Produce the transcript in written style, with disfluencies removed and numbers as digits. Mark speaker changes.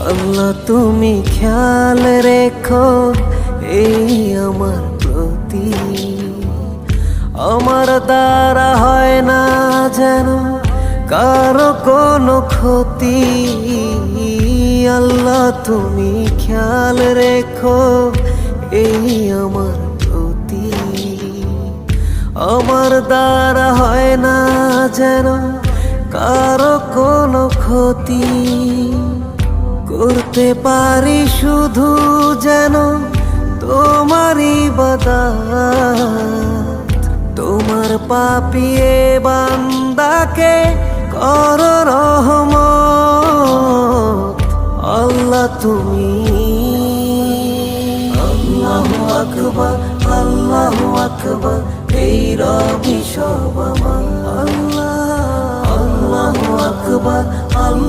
Speaker 1: আল্লাহ তুমি খেয়াল রেখো এই আমার প্রতি, আমার দ্বারা হয় না যেন কারো কোনো ক্ষতি। আল্লাহ তুমি খেয়াল রেখো এই আমার প্রতি, আমার দ্বারা হয় না যেন কারো কোনো ক্ষতি। করতে পারি শুধু যেন তোমারই ইবাদত, তোমার পাপিয়ে বান্দাকে কর রহমত। আল্লাহ তুমি আল্লাহু আকবার, আল্লাহু আকবার, এই রবি সব আমার। আল্লাহ আল্লাহু আকবার।